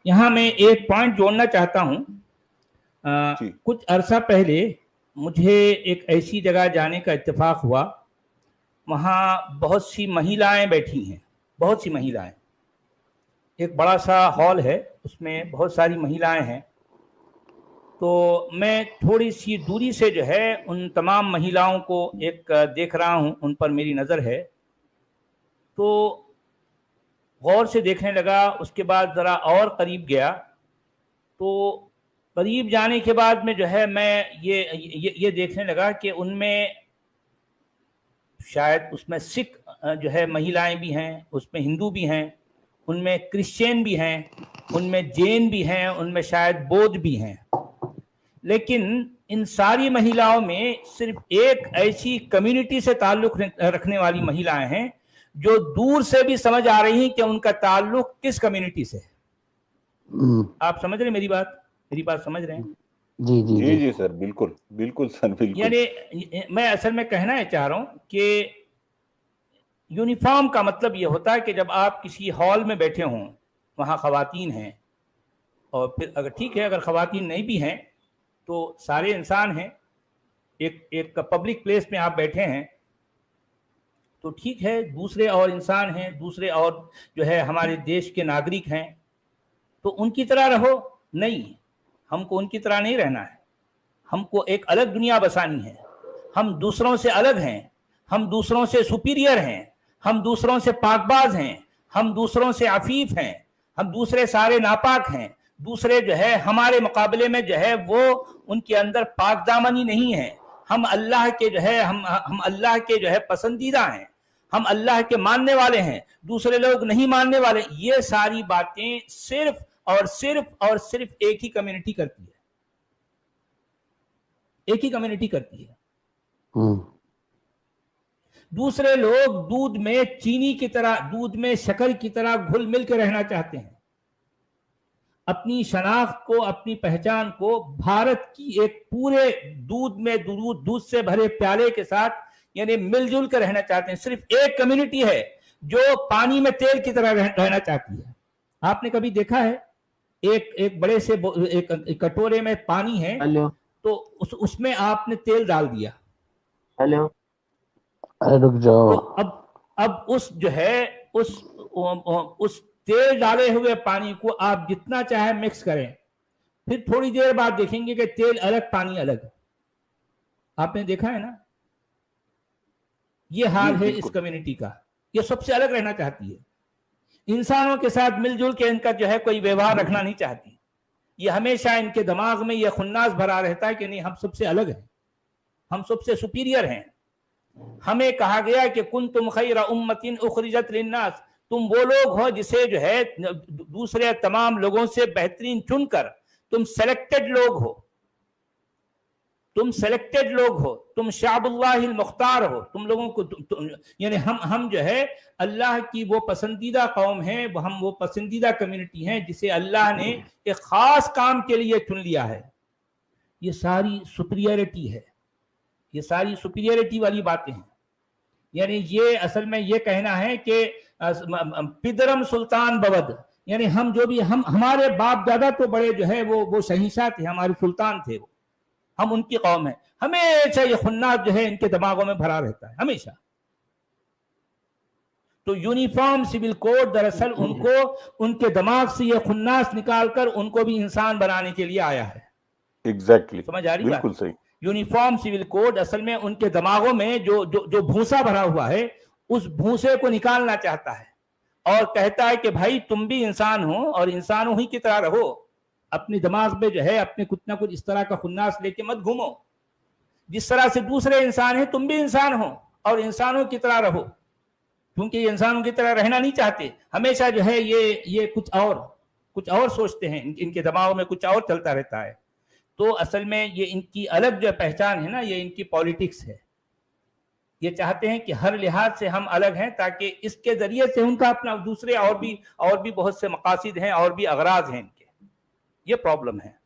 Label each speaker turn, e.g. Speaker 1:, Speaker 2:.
Speaker 1: यहाँ मैं एक पॉइंट जोड़ना चाहता हूँ। कुछ अरसा पहले मुझे एक ऐसी जगह जाने का इत्तेफाक हुआ, वहाँ बहुत सी महिलाएं बैठी हैं, बहुत सी महिलाएं। एक बड़ा सा हॉल है, उसमें बहुत सारी महिलाएं हैं। तो मैं थोड़ी सी दूरी से जो है उन तमाम महिलाओं को एक देख रहा हूँ, उन पर मेरी नज़र है। तो गौर से देखने लगा, उसके बाद ज़रा और करीब गया। तो करीब जाने के बाद में जो है मैं ये देखने लगा कि उनमें शायद उसमें सिख जो है महिलाएं भी हैं, उसमें हिंदू भी हैं, उनमें क्रिश्चियन भी हैं, उनमें जैन भी हैं, उनमें शायद बौद्ध भी हैं। लेकिन इन सारी महिलाओं में सिर्फ एक ऐसी कम्युनिटी से ताल्लुक़ रखने वाली महिलाएं हैं जो दूर से भी समझ आ रही हैं कि उनका ताल्लुक़ किस कम्युनिटी से है। आप समझ रहे मेरी बात समझ रहे हैं?
Speaker 2: जी जी
Speaker 3: जी जी सर, बिल्कुल बिल्कुल सर, बिल्कुल।
Speaker 1: यानी मैं असल में कहना चाह रहा हूं कि यूनिफॉर्म का मतलब ये होता है कि जब आप किसी हॉल में बैठे हों, वहाँ ख़वातीन हैं, और फिर अगर ठीक है, अगर ख़वातीन नहीं भी हैं तो सारे इंसान हैं, एक पब्लिक प्लेस में आप बैठे हैं तो ठीक है, दूसरे और इंसान हैं, दूसरे और जो है हमारे देश के नागरिक हैं, तो उनकी तरह रहो। नहीं, हमको उनकी तरह नहीं रहना है, हमको एक अलग दुनिया बसानी है। हम दूसरों से अलग हैं, हम दूसरों से सुपीरियर हैं, हम दूसरों से पाकबाज हैं, हम दूसरों से अफीफ हैं, हम दूसरे सारे नापाक हैं। दूसरे जो है हमारे मुकाबले में जो है वो उनके अंदर पाक दामनी नहीं है। हम अल्लाह के जो है हम अल्लाह के जो है पसंदीदा हैं, हम अल्लाह के मानने वाले हैं, दूसरे लोग नहीं मानने वाले। ये सारी बातें सिर्फ और सिर्फ एक ही कम्युनिटी करती है, एक ही कम्युनिटी करती है। दूसरे लोग दूध में चीनी की तरह, दूध में शक्कर की तरह घुल मिल के रहना चाहते हैं। अपनी शनाख्त को, अपनी पहचान को भारत की एक पूरे दूध से भरे प्याले के साथ यानी मिलजुल कर रहना चाहते हैं। सिर्फ एक कम्युनिटी है जो पानी में तेल की तरह रहना चाहती है। आपने कभी देखा है एक बड़े से एक कटोरे में पानी है, तो उसमें आपने तेल डाल दिया।
Speaker 2: हेलो, अरे रुक जाओ।
Speaker 1: तो अब उस जो है उस तेल डाले हुए पानी को आप जितना चाहे मिक्स करें, फिर थोड़ी देर बाद देखेंगे कि तेल अलग पानी अलग। आपने देखा है ना? ये हाल है इस कम्युनिटी का। ये सबसे अलग रहना चाहती है, इंसानों के साथ मिलजुल के इनका जो है कोई व्यवहार रखना नहीं चाहती। ये हमेशा इनके दिमाग में ये खुन्नास भरा रहता है कि नहीं, हम सबसे अलग हैं, हम सबसे सुपीरियर हैं। हमें कहा गया कि कुंतुम खैरा उम्मतिन उखरिजत लिन्नास, तुम वो लोग हो जिसे जो है दूसरे तमाम लोगों से बेहतरीन चुनकर तुम सेलेक्टेड लोग हो, तुम सेलेक्टेड लोग हो, तुम शाबुल्लाहिल मुख्तार हो। तुम लोगों को यानी हम जो है अल्लाह की वो पसंदीदा कौम है, हम वो पसंदीदा कम्युनिटी हैं जिसे अल्लाह ने एक खास काम के लिए चुन लिया है। ये सारी सुपीरियरिटी है, ये सारी सुपीरियरिटी वाली बातें हैं। यानी ये असल में ये कहना है कि पिदरम सुल्तान बवद, यानी हम जो भी हमारे बाप दादा तो बड़े जो है वो शहीशाह थे, हमारे सुल्तान थे, वो हम उनकी कौम है। हमेशा ये खुन्नास जो है इनके दिमागों में भरा रहता है, हमेशा। तो यूनिफॉर्म सिविल कोड दरअसल उनको उनके दिमाग से ये खुन्नास निकालकर उनको भी इंसान बनाने के लिए आया है।
Speaker 3: एग्जैक्टली,
Speaker 1: समझ आ रही बात?
Speaker 3: बिल्कुल सही।
Speaker 1: यूनिफॉर्म सिविल कोड असल में उनके दिमागों में जो भूसा भरा हुआ है, उस भूसे को निकालना चाहता है और कहता है कि भाई तुम भी इंसान हो और इंसानों ही की तरह रहो। अपने दिमाग में जो है अपने कुछ ना कुछ इस तरह का खुन्नास लेके मत घूमो। जिस तरह से दूसरे इंसान हैं, तुम भी इंसान हो और इंसानों की तरह रहो, क्योंकि ये इंसानों की तरह रहना नहीं चाहते। हमेशा जो है ये कुछ और सोचते हैं, इनके दिमाग में कुछ और चलता रहता है। तो असल में ये इनकी अलग जो पहचान है ना, ये इनकी पॉलिटिक्स है। ये चाहते हैं कि हर लिहाज से हम अलग हैं, ताकि इसके जरिए से उनका अपना दूसरे और भी बहुत से मकासिद हैं और भी अगराज हैं इनके। ये प्रॉब्लम है।